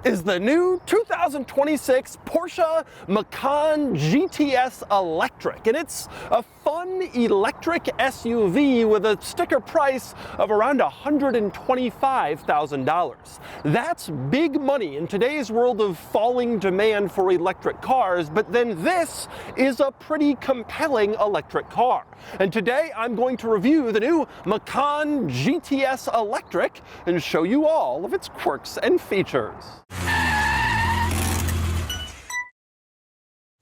is the new 2026 Porsche Macan GTS Electric, and it's a fun electric SUV with a sticker price of around $125,000. That's big money in today's world of falling demand for electric cars, but then this is a pretty compelling electric car. And today I'm going to review the new Macan GTS Electric and show you all of its quirks and features.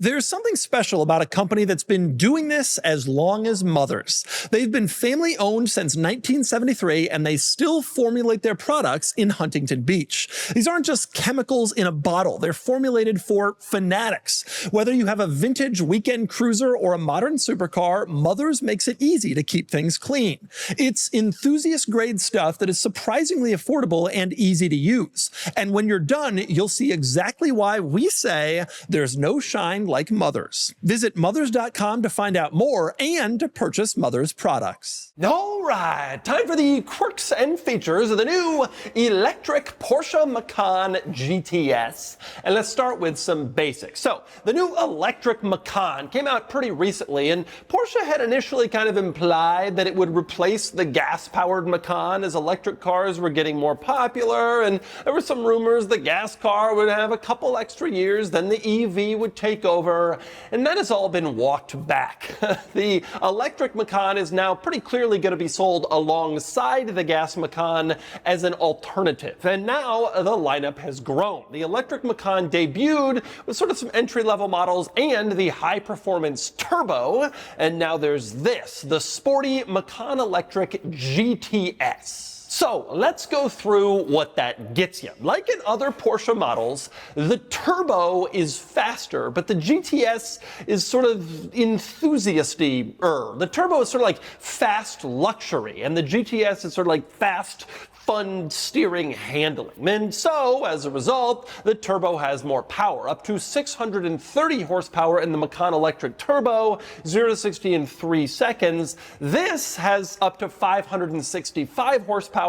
There's something special about a company that's been doing this as long as Mothers. They've been family owned since 1973 and they still formulate their products in Huntington Beach. These aren't just chemicals in a bottle, they're formulated for fanatics. Whether you have a vintage weekend cruiser or a modern supercar, Mothers makes it easy to keep things clean. It's enthusiast grade stuff that is surprisingly affordable and easy to use. And when you're done, you'll see exactly why we say there's no shine like Mothers. Visit mothers.com to find out more and to purchase Mothers products. All right, time for the quirks and features of the new electric Porsche Macan GTS. And let's start with some basics. So, the new electric Macan came out pretty recently, and Porsche had initially kind of implied that it would replace the gas-powered Macan as electric cars were getting more popular, and there were some rumors the gas car would have a couple extra years, then the EV would take over, and that has all been walked back. The electric Macan is now pretty clearly going to be sold alongside the gas Macan as an alternative, and now the lineup has grown. The electric Macan debuted with sort of some entry-level models and the high-performance turbo, and now there's this, the sporty Macan Electric GTS. So let's go through what that gets you. Like in other Porsche models, the turbo is faster, but the GTS is sort of enthusiasty-er. The turbo is sort of like fast luxury, and the GTS is sort of like fast, fun steering handling. And so, as a result, the turbo has more power, up to 630 horsepower in the Macan Electric Turbo, 0 to 60 in 3 seconds. This has up to 565 horsepower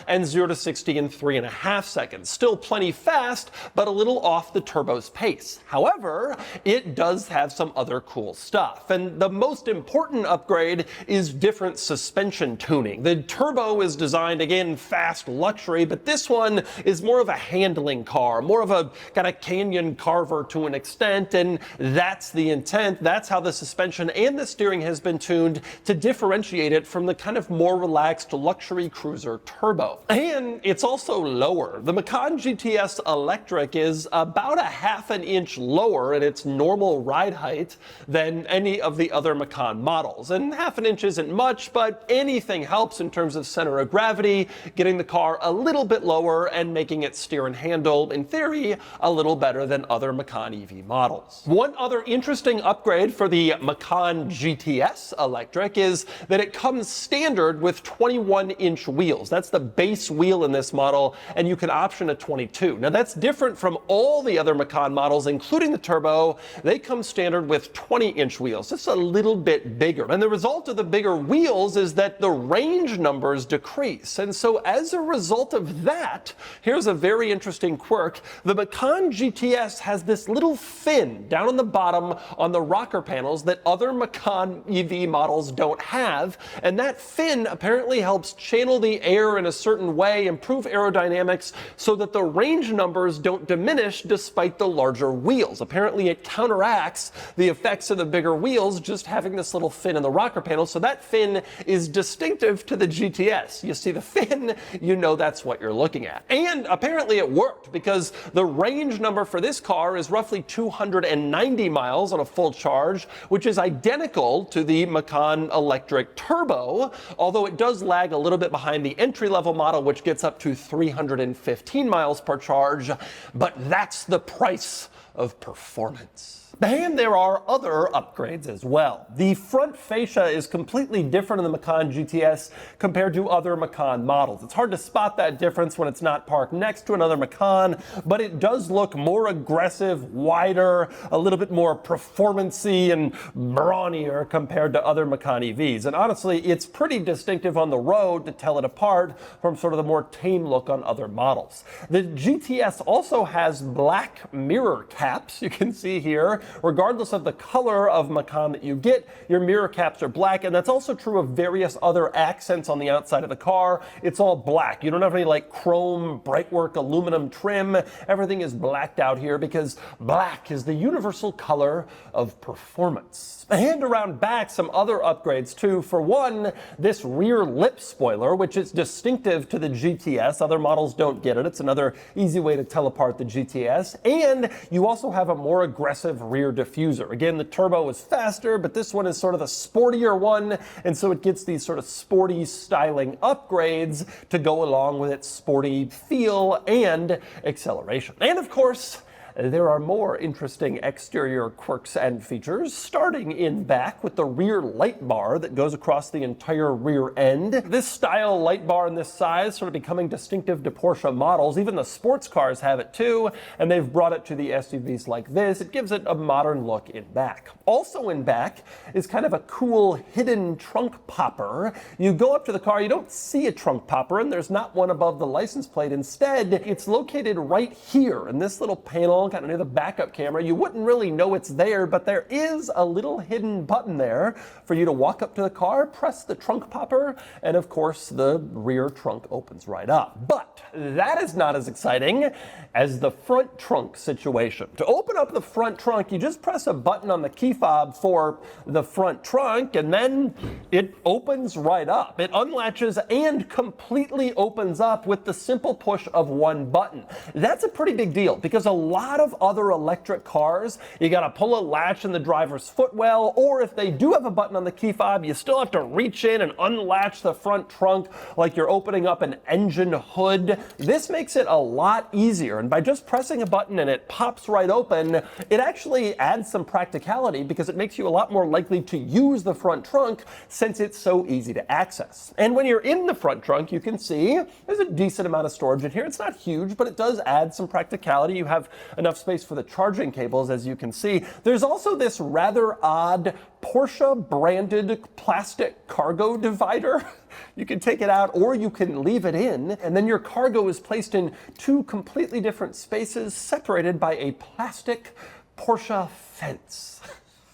and 0 to 60 in 3.5 seconds. Still plenty fast, but a little off the turbo's pace. However, it does have some other cool stuff, and the most important upgrade is different suspension tuning. The turbo is designed, again, fast luxury, but this one is more of a handling car, more of a kind of canyon carver to an extent, and that's the intent. That's how the suspension and the steering has been tuned to differentiate it from the kind of more relaxed luxury cruiser turbo. And it's also lower. The Macan GTS Electric is about 1/2 inch lower in its normal ride height than any of the other Macan models. And 1/2 inch isn't much, but anything helps in terms of center of gravity, getting the car a little bit lower and making it steer and handle, in theory, a little better than other Macan EV models. One other interesting upgrade for the Macan GTS Electric is that it comes standard with 21-inch wheels. That's the base wheel in this model, and you can option a 22. Now that's different from all the other Macan models, including the turbo. They come standard with 20-inch wheels, just a little bit bigger. And the result of the bigger wheels is that the range numbers decrease. And so as a result of that, here's a very interesting quirk. The Macan GTS has this little fin down on the bottom on the rocker panels that other Macan EV models don't have, and that fin apparently helps channel the air in a certain way, improve aerodynamics, so that the range numbers don't diminish despite the larger wheels. Apparently it counteracts the effects of the bigger wheels just having this little fin in the rocker panel, so that fin is distinctive to the GTS. You see the fin, you know that's what you're looking at. And apparently it worked, because the range number for this car is roughly 290 miles on a full charge, which is identical to the Macan Electric Turbo, although it does lag a little bit behind the entry-level model, which gets up to 315 miles per charge, but that's the price of performance. And there are other upgrades as well. The front fascia is completely different in the Macan GTS compared to other Macan models. It's hard to spot that difference when it's not parked next to another Macan, but it does look more aggressive, wider, a little bit more performance-y and brawnier compared to other Macan EVs. And honestly, it's pretty distinctive on the road to tell it apart from sort of the more tame look on other models. The GTS also has black mirror caps, you can see here. Regardless of the color of Macan that you get, your mirror caps are black, and that's also true of various other accents on the outside of the car. It's all black. You don't have any like chrome, brightwork, aluminum trim. Everything is blacked out here because black is the universal color of performance. And around back, some other upgrades too. For one, this rear lip spoiler, which is distinctive to the GTS. Other models don't get it. It's another easy way to tell apart the GTS. And you also have a more aggressive rear diffuser. Again, the turbo is faster, but this one is sort of the sportier one, and so it gets these sort of sporty styling upgrades to go along with its sporty feel and acceleration. And of course, there are more interesting exterior quirks and features, starting in back with the rear light bar that goes across the entire rear end. This style light bar and this size sort of becoming distinctive to Porsche models. Even the sports cars have it too, and they've brought it to the SUVs like this. It gives it a modern look in back. Also in back is kind of a cool hidden trunk popper. You go up to the car, you don't see a trunk popper, and there's not one above the license plate. Instead, it's located right here in this little panel kind of near the backup camera. You wouldn't really know it's there, but there is a little hidden button there for you to walk up to the car, press the trunk popper, and of course the rear trunk opens right up. But that is not as exciting as the front trunk situation. To open up the front trunk, you just press a button on the key fob for the front trunk, and then it opens right up. It unlatches and completely opens up with the simple push of one button. That's a pretty big deal because a lot of other electric cars, you gotta pull a latch in the driver's footwell, or if they do have a button on the key fob, you still have to reach in and unlatch the front trunk like you're opening up an engine hood. This makes it a lot easier, and by just pressing a button and it pops right open, it actually adds some practicality because it makes you a lot more likely to use the front trunk since it's so easy to access. And when you're in the front trunk, you can see there's a decent amount of storage in here. It's not huge, but it does add some practicality. You have enough space for the charging cables, as you can see. There's also this rather odd Porsche branded plastic cargo divider. You can take it out or you can leave it in, and then your cargo is placed in two completely different spaces separated by a plastic Porsche fence.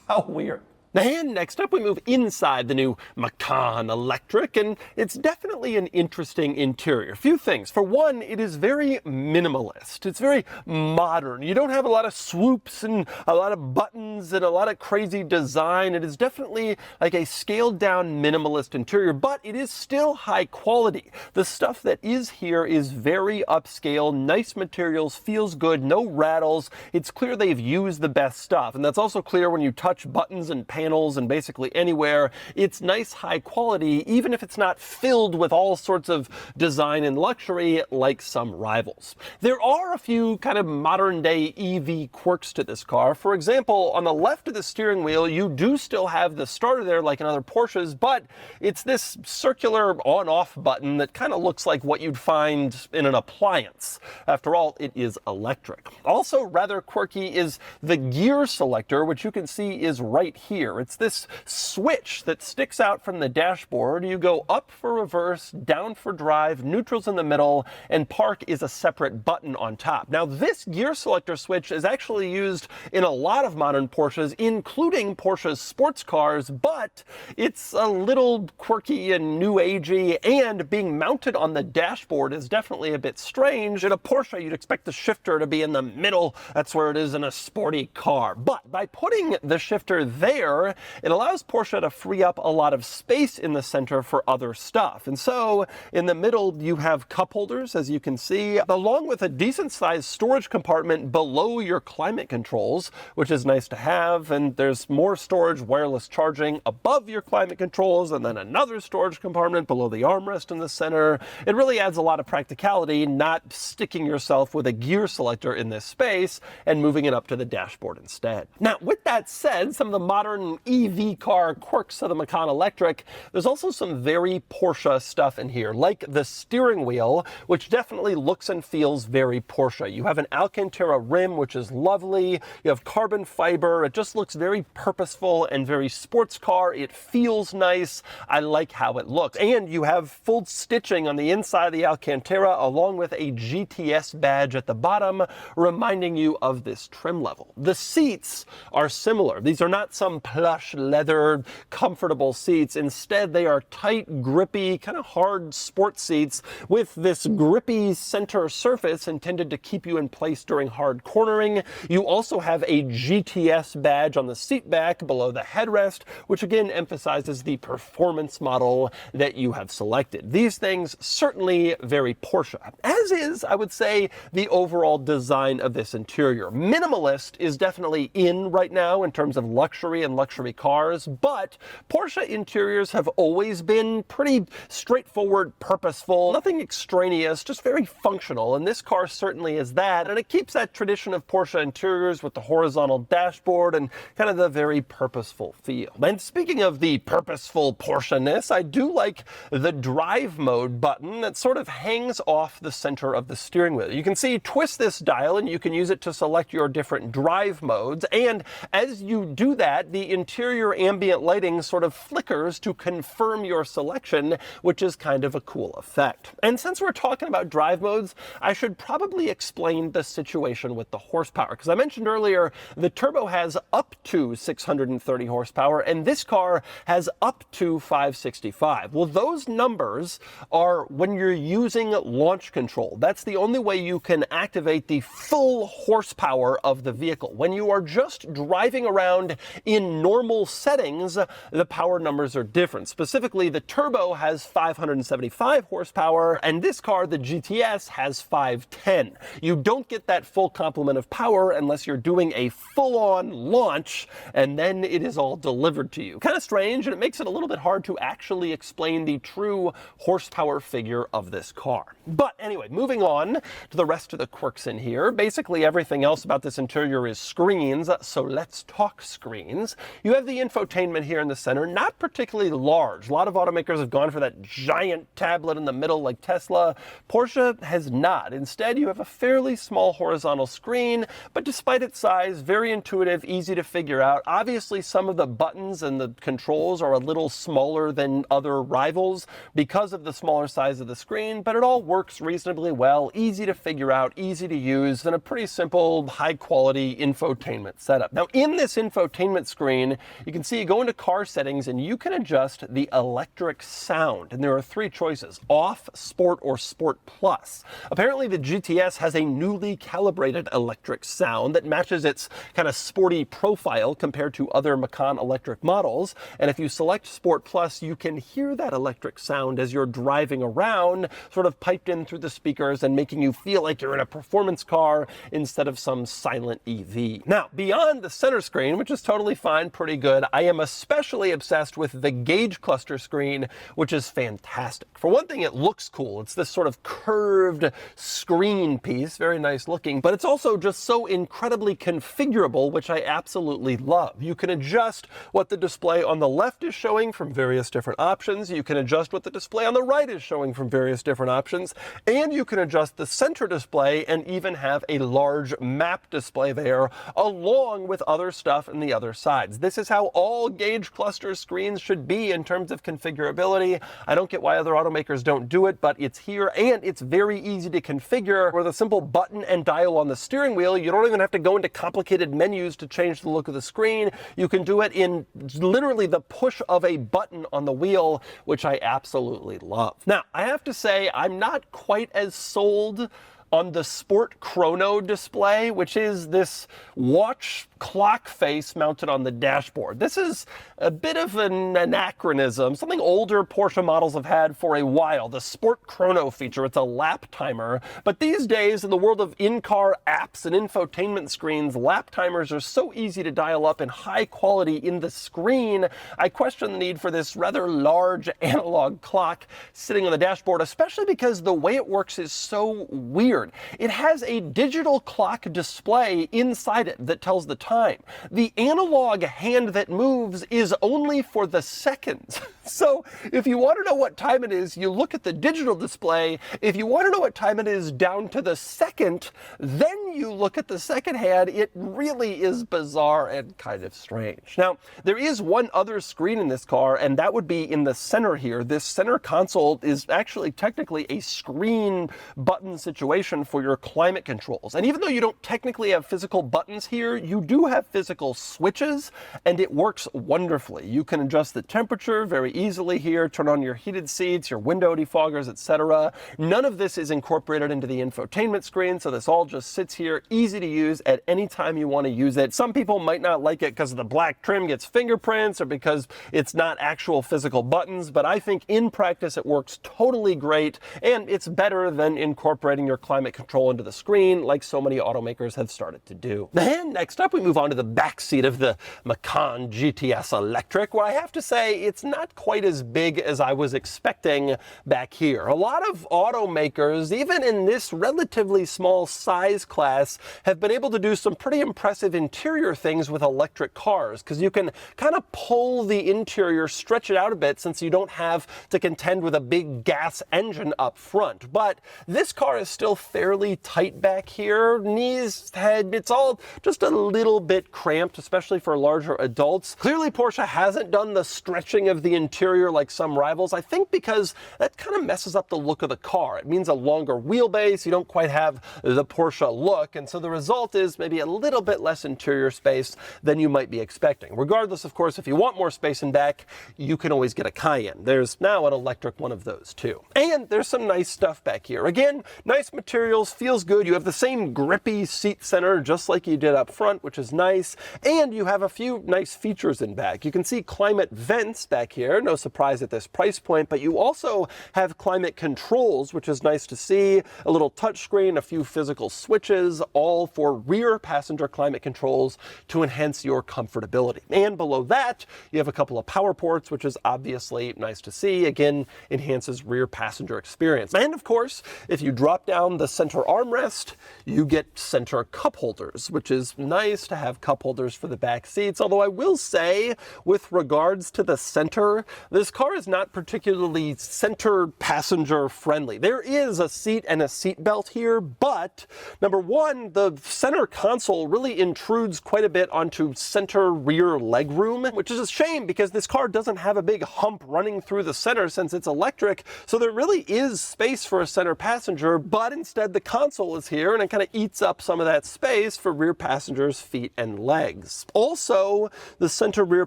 How weird. And next up, we move inside the new Macan Electric, and it's definitely an interesting interior. A few things. For one, it is very minimalist. It's very modern. You don't have a lot of swoops and a lot of buttons and a lot of crazy design. It is definitely like a scaled down minimalist interior, but it is still high quality. The stuff that is here is very upscale, nice materials, feels good, no rattles. It's clear they've used the best stuff, and that's also clear when you touch buttons and panels and basically anywhere. It's nice, high quality, even if it's not filled with all sorts of design and luxury like some rivals. There are a few kind of modern day EV quirks to this car. For example, on the left of the steering wheel, you do still have the starter there like in other Porsches, but it's this circular on-off button that kind of looks like what you'd find in an appliance. After all, it is electric. Also rather quirky is the gear selector, which you can see is right here. It's this switch that sticks out from the dashboard. You go up for reverse, down for drive, neutral's in the middle, and park is a separate button on top. Now, this gear selector switch is actually used in a lot of modern Porsches, including Porsche's sports cars, but it's a little quirky and new agey, and being mounted on the dashboard is definitely a bit strange. In a Porsche, you'd expect the shifter to be in the middle. That's where it is in a sporty car. But by putting the shifter there, it allows Porsche to free up a lot of space in the center for other stuff. And so in the middle, you have cup holders, as you can see, along with a decent sized storage compartment below your climate controls, which is nice to have. And there's more storage, wireless charging above your climate controls, and then another storage compartment below the armrest in the center. It really adds a lot of practicality, not sticking yourself with a gear selector in this space and moving it up to the dashboard instead. Now, with that said, some of the modern some EV car quirks of the Macan Electric, there's also some very Porsche stuff in here, like the steering wheel, which definitely looks and feels very Porsche. You have an Alcantara rim, which is lovely. You have carbon fiber. It just looks very purposeful and very sports car. It feels nice. I like how it looks. And you have full stitching on the inside of the Alcantara, along with a GTS badge at the bottom, reminding you of this trim level. The seats are similar. These are not some plush leather comfortable seats. Instead, they are tight, grippy, kind of hard sports seats with this grippy center surface intended to keep you in place during hard cornering. You also have a GTS badge on the seat back below the headrest, which again emphasizes the performance model that you have selected. These things certainly very Porsche, as is, I would say, the overall design of this interior. Minimalist is definitely in right now in terms of luxury and luxury cars, but Porsche interiors have always been pretty straightforward, purposeful, nothing extraneous, just very functional, and this car certainly is that, and it keeps that tradition of Porsche interiors with the horizontal dashboard and kind of the very purposeful feel. And speaking of the purposeful Porsche-ness, I do like the drive mode button that sort of hangs off the center of the steering wheel. You can see, twist this dial and you can use it to select your different drive modes, and as you do that, the interior ambient lighting sort of flickers to confirm your selection, which is kind of a cool effect. And since we're talking about drive modes, I should probably explain the situation with the horsepower, because I mentioned earlier the turbo has up to 630 horsepower and this car has up to 565. Well, those numbers are when you're using launch control. That's the only way you can activate the full horsepower of the vehicle. When you are just driving around in normal settings, the power numbers are different. Specifically, the turbo has 575 horsepower and this car, the GTS, has 510. You don't get that full complement of power unless you're doing a full-on launch, and then it is all delivered to you. Kind of strange, and it makes it a little bit hard to actually explain the true horsepower figure of this car. But anyway, moving on to the rest of the quirks in here. Basically everything else about this interior is screens, so let's talk screens. You have the infotainment here in the center, not particularly large. A lot of automakers have gone for that giant tablet in the middle like Tesla. Porsche has not. Instead, you have a fairly small horizontal screen, but despite its size, very intuitive, easy to figure out. Obviously, some of the buttons and the controls are a little smaller than other rivals because of the smaller size of the screen, but it all works reasonably well, easy to figure out, easy to use, and a pretty simple, high-quality infotainment setup. Now, in this infotainment screen, you can see you go into car settings and you can adjust the electric sound, and there are three choices: off, sport, or sport plus. Apparently, the GTS has a newly calibrated electric sound that matches its kind of sporty profile compared to other Macan electric models, and if you select Sport Plus, you can hear that electric sound as you're driving around, sort of piped in through the speakers and making you feel like you're in a performance car instead of some silent EV. Now, beyond the center screen, which is totally fine, pretty good, I am especially obsessed with the gauge cluster screen, which is fantastic. For one thing, it looks cool. It's this sort of curved screen piece, very nice looking, but it's also just so incredibly configurable, which I absolutely love. You can adjust what the display on the left is showing from various different options. You can adjust what the display on the right is showing from various different options, and you can adjust the center display and even have a large map display there, along with other stuff in the other sides. This is how all gauge cluster screens should be in terms of configurability. I don't get why other automakers don't do it, but it's here, and it's very easy to configure. With a simple button and dial on the steering wheel, you don't even have to go into complicated menus to change the look of the screen. You can do it in literally the push of a button on the wheel, which I absolutely love. Now, I have to say, I'm not quite as sold on the Sport Chrono display, which is this watch clock face mounted on the dashboard. This is a bit of an anachronism, something older Porsche models have had for a while, the Sport Chrono feature. It's a lap timer, but these days in the world of in-car apps and infotainment screens, lap timers are so easy to dial up in high quality in the screen. I question the need for this rather large analog clock sitting on the dashboard, especially because the way it works is so weird. It has a digital clock display inside it that tells the time time. The analog hand that moves is only for the seconds. So if you want to know what time it is, you look at the digital display. If you want to know what time it is down to the second, then you look at the second hand. It really is bizarre and kind of strange. Now, there is one other screen in this car, and that would be in the center here. This center console is actually technically a screen button situation for your climate controls. And even though you don't technically have physical buttons here, you do have physical switches, and it works wonderfully. You can adjust the temperature very easily here, turn on your heated seats, your window defoggers, etc. None of this is incorporated into the infotainment screen, so this all just sits here, easy to use at any time you want to use it. Some people might not like it because the black trim gets fingerprints or because it's not actual physical buttons, but I think in practice it works totally great, and it's better than incorporating your climate control into the screen like so many automakers have started to do. And next up, we move on to the back seat of the Macan GTS Electric, where I have to say it's not quite as big as I was expecting back here. A lot of automakers, even in this relatively small size class, have been able to do some pretty impressive interior things with electric cars, because you can kind of pull the interior, stretch it out a bit, since you don't have to contend with a big gas engine up front. But this car is still fairly tight back here. Knees, head, it's all just a little bit cramped, especially for larger adults. Clearly, Porsche hasn't done the stretching of the interior like some rivals, I think because that kind of messes up the look of the car. It means a longer wheelbase, you don't quite have the Porsche look, and so the result is maybe a little bit less interior space than you might be expecting. Regardless, of course, if you want more space in back, you can always get a Cayenne. There's now an electric one of those too. And there's some nice stuff back here. Again, nice materials, feels good. You have the same grippy seat center just like you did up front, which is nice, and you have a few nice features in back. You can see climate vents back here, no surprise at this price point, but you also have climate controls, which is nice to see, a little touchscreen, a few physical switches, all for rear passenger climate controls to enhance your comfortability. And below that, you have a couple of power ports, which is obviously nice to see. Again, enhances rear passenger experience. And of course, if you drop down the center armrest, you get center cup holders, which is nice to have cup holders for the back seats. Although I will say, with regards to the center, this car is not particularly center passenger friendly. There is a seat and a seat belt here, but number one, the center console really intrudes quite a bit onto center rear legroom, which is a shame because this car doesn't have a big hump running through the center since it's electric, so there really is space for a center passenger, but instead the console is here and it kind of eats up some of that space for rear passengers' feet and legs. Also, the center rear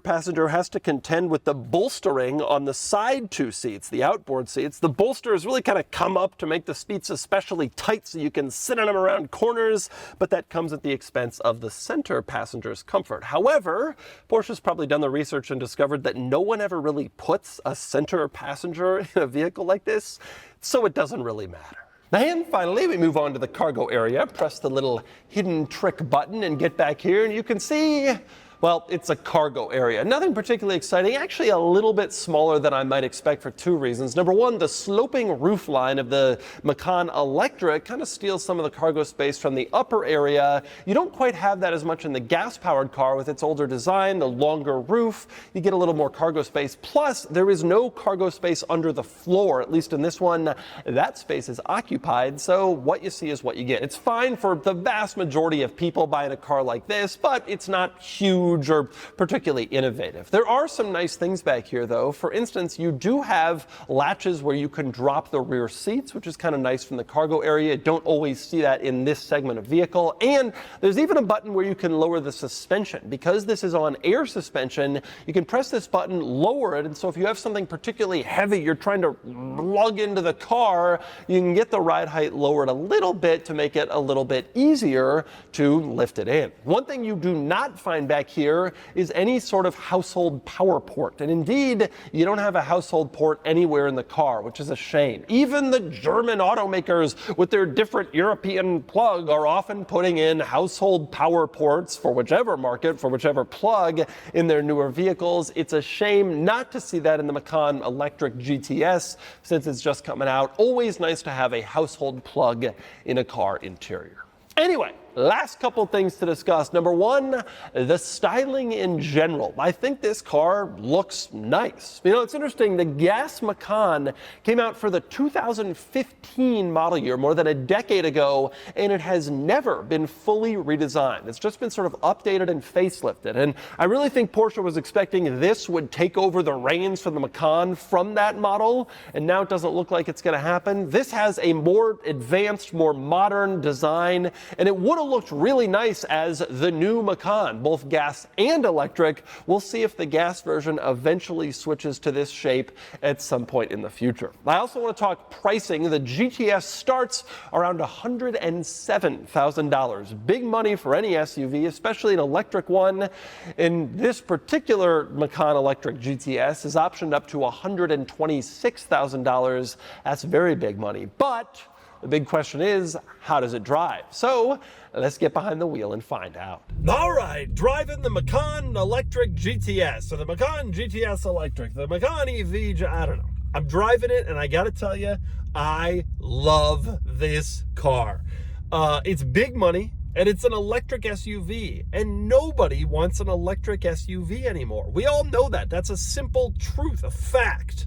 passenger has to contend with the bolstering on the side two seats, the outboard seats. The bolsters really kind of come up to make the seats especially tight so you can sit on them around corners, but that comes at the expense of the center passenger's comfort. However, Porsche's probably done the research and discovered that no one ever really puts a center passenger in a vehicle like this, so it doesn't really matter. And finally, we move on to the cargo area. Press the little hidden trick button and get back here, and you can see, well, it's a cargo area. Nothing particularly exciting, actually a little bit smaller than I might expect for two reasons. Number one, the sloping roof line of the Macan Electric kind of steals some of the cargo space from the upper area. You don't quite have that as much in the gas-powered car with its older design, the longer roof. You get a little more cargo space. Plus, there is no cargo space under the floor, at least in this one. That space is occupied, so what you see is what you get. It's fine for the vast majority of people buying a car like this, but it's not huge or particularly innovative. There are some nice things back here though. For instance, you do have latches where you can drop the rear seats, which is kind of nice from the cargo area. You don't always see that in this segment of vehicle. And there's even a button where you can lower the suspension. Because this is on air suspension, you can press this button, lower it, and so if you have something particularly heavy you're trying to lug into the car, you can get the ride height lowered a little bit to make it a little bit easier to lift it in. One thing you do not find back here is any sort of household power port. And indeed, you don't have a household port anywhere in the car, which is a shame. Even the German automakers with their different European plug are often putting in household power ports for whichever market, for whichever plug in their newer vehicles. It's a shame not to see that in the Macan Electric GTS since it's just coming out. Always nice to have a household plug in a car interior. Anyway, last couple things to discuss. Number one, the styling in general. I think this car looks nice. You know, it's interesting, the gas Macan came out for the 2015 model year, more than a decade ago, and it has never been fully redesigned. It's just been sort of updated and facelifted. And I really think Porsche was expecting this would take over the reins for the Macan from that model, and now it doesn't look like it's going to happen. This has a more advanced, more modern design, and it would have looked really nice as the new Macan, both gas and electric. We'll see if the gas version eventually switches to this shape at some point in the future. I also want to talk pricing. The GTS starts around $107,000. Big money for any SUV, especially an electric one. And this particular Macan Electric GTS is optioned up to $126,000. That's very big money. But the big question is, how does it drive? So let's get behind the wheel and find out. All right, driving the Macan Electric GTS, or the Macan GTS Electric, the Macan EV, I don't know. I'm driving it, and I gotta tell you, I love this car. It's big money, and it's an electric SUV, and nobody wants an electric SUV anymore. We all know that. That's a simple truth, a fact.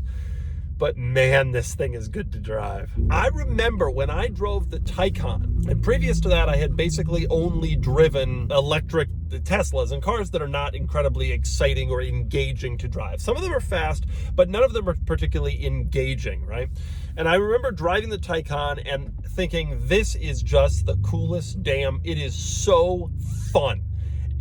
But man, this thing is good to drive. I remember when I drove the Taycan, and previous to that, I had basically only driven electric Teslas and cars that are not incredibly exciting or engaging to drive. Some of them are fast, but none of them are particularly engaging, right? And I remember driving the Taycan and thinking, this is just the coolest damn, it is so fun.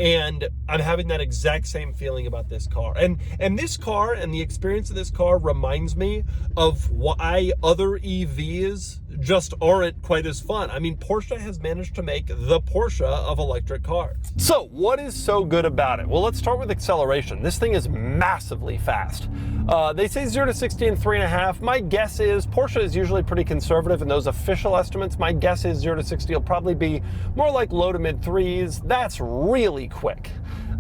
And I'm having that exact same feeling about this car. And this car and the experience of this car reminds me of why other EVs just aren't quite as fun. I mean, Porsche has managed to make the Porsche of electric cars. So what is so good about it? Well, let's start with acceleration. This thing is massively fast. They say 0 to 60 in 3.5. My guess is Porsche is usually pretty conservative in those official estimates. My guess is 0 to 60 will probably be more like low to mid threes. That's really quick.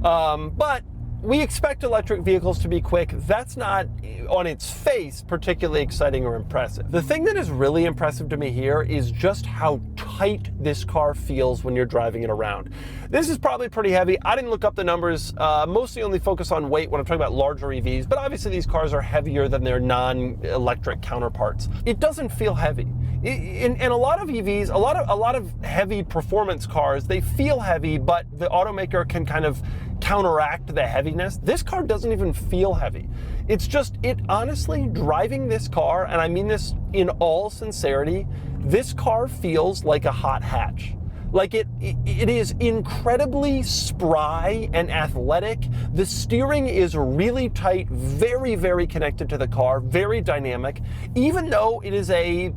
But we expect electric vehicles to be quick. That's not, on its face, particularly exciting or impressive. The thing that is really impressive to me here is just how tight this car feels when you're driving it around. This is probably pretty heavy. I didn't look up the numbers, mostly only focus on weight when I'm talking about larger EVs, but obviously these cars are heavier than their non-electric counterparts. It doesn't feel heavy. In a lot of EVs, a lot of heavy performance cars, they feel heavy, but the automaker can kind of counteract the heaviness. This car doesn't even feel heavy. It's just, honestly, driving this car, and I mean this in all sincerity, this car feels like a hot hatch. Like it is incredibly spry and athletic. The steering is really tight, very, very connected to the car, very dynamic. Even though it is a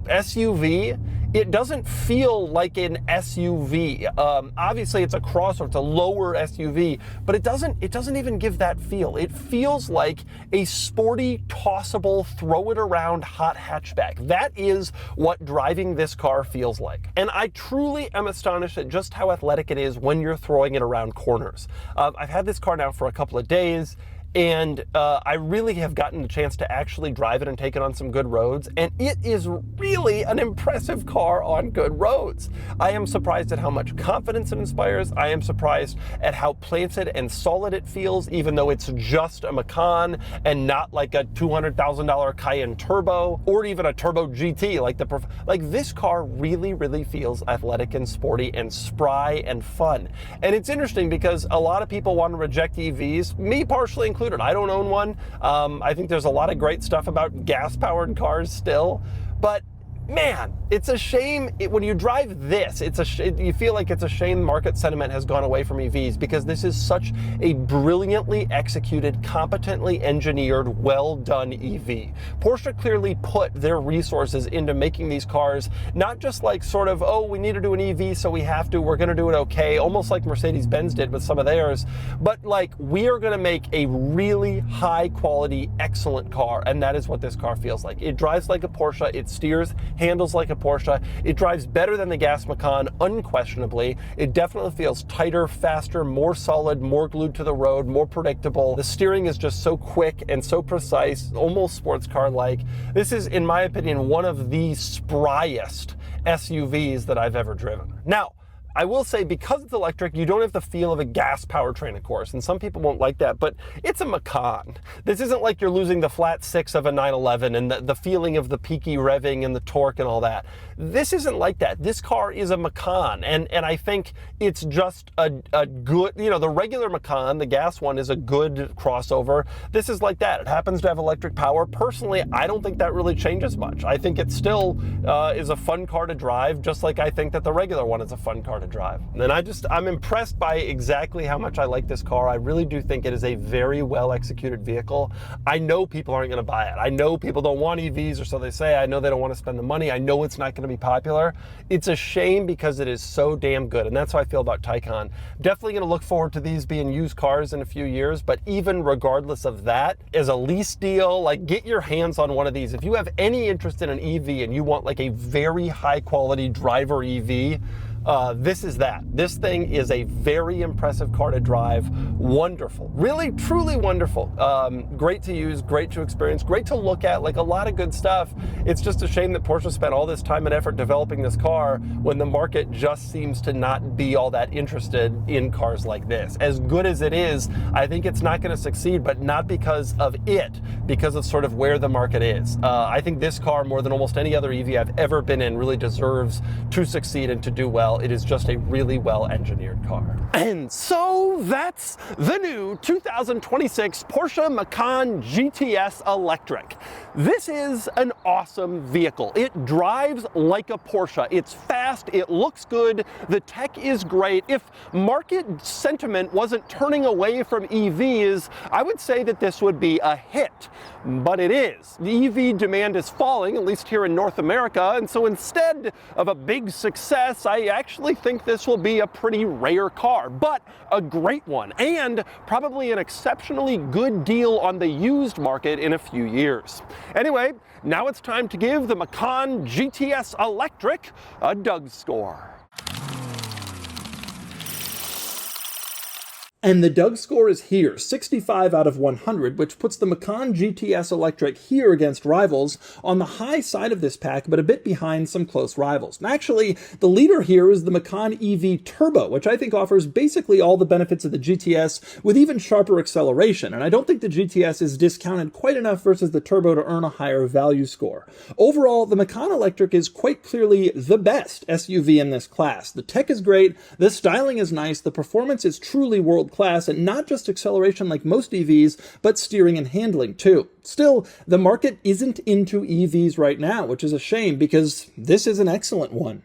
SUV, it doesn't feel like an SUV. Obviously it's a crossover, it's a lower SUV, but it doesn't even give that feel. It feels like a sporty, tossable, throw it around hot hatchback. That is what driving this car feels like. And I truly am astonished at just how athletic it is when you're throwing it around corners. I've had this car now for a couple of days, and I really have gotten the chance to actually drive it and take it on some good roads, and it is really an impressive car on good roads. I am surprised at how much confidence it inspires. I am surprised at how planted and solid it feels, even though it's just a Macan and not like a $200,000 Cayenne Turbo or even a Turbo GT. Like this car really, really feels athletic and sporty and spry and fun. And it's interesting because a lot of people want to reject EVs, me partially included. I don't own one. I think there's a lot of great stuff about gas-powered cars still, but man, it's a shame when you drive this. You feel like it's a shame market sentiment has gone away from EVs, because this is such a brilliantly executed, competently engineered, well-done EV. Porsche clearly put their resources into making these cars not just like sort of, oh, we need to do an EV, so we have to, we're going to do it okay, almost like Mercedes-Benz did with some of theirs, but like we are going to make a really high-quality, excellent car, and that is what this car feels like. It drives like a Porsche, it steers, handles like a Porsche. It drives better than the gas Macan, unquestionably. It definitely feels tighter, faster, more solid, more glued to the road, more predictable. The steering is just so quick and so precise, almost sports car-like. This is, in my opinion, one of the spryest SUVs that I've ever driven. Now, I will say, because it's electric, you don't have the feel of a gas powertrain, of course, and some people won't like that, but it's a Macan. This isn't like you're losing the flat six of a 911 and the feeling of the peaky revving and the torque and all that. This isn't like that. This car is a Macan, and I think it's just a good, you know, the regular Macan, the gas one, is a good crossover. This is like that. It happens to have electric power. Personally, I don't think that really changes much. I think it still is a fun car to drive, just like I think that the regular one is a fun car to drive. And I'm impressed by exactly how much I like this car. I really do think it is a very well executed vehicle. I know people aren't going to buy it. I know people don't want EVs, or so they say. I know they don't want to spend the money. I know it's not going to be popular. It's a shame because it is so damn good, and that's how I feel about Taycan. Definitely going to look forward to these being used cars in a few years, but even regardless of that, as a lease deal, like, get your hands on one of these. If you have any interest in an EV and you want like a very high quality driver EV, this is that. This thing is a very impressive car to drive. Wonderful. Really, truly wonderful. Great to use, great to experience, great to look at, like a lot of good stuff. It's just a shame that Porsche spent all this time and effort developing this car when the market just seems to not be all that interested in cars like this. As good as it is, I think it's not going to succeed, but not because of it, because of sort of where the market is. I think this car, more than almost any other EV I've ever been in, really deserves to succeed and to do well. It is just a really well-engineered car. And so that's the new 2026 Porsche Macan GTS Electric. This is an awesome vehicle. It drives like a Porsche. It's fast, it looks good, the tech is great. If market sentiment wasn't turning away from EVs, I would say that this would be a hit, but it is. The EV demand is falling, at least here in North America, and so instead of a big success, I actually think this will be a pretty rare car, but a great one, and probably an exceptionally good deal on the used market in a few years. Anyway, now it's time to give the Macan GTS Electric a DougScore. And the DougScore is here, 65 out of 100, which puts the Macan GTS Electric here against rivals on the high side of this pack, but a bit behind some close rivals. And actually, the leader here is the Macan EV Turbo, which I think offers basically all the benefits of the GTS with even sharper acceleration. And I don't think the GTS is discounted quite enough versus the Turbo to earn a higher value score. Overall, the Macan Electric is quite clearly the best SUV in this class. The tech is great, the styling is nice, the performance is truly world class, and not just acceleration like most EVs, but steering and handling too. Still, the market isn't into EVs right now, which is a shame because this is an excellent one.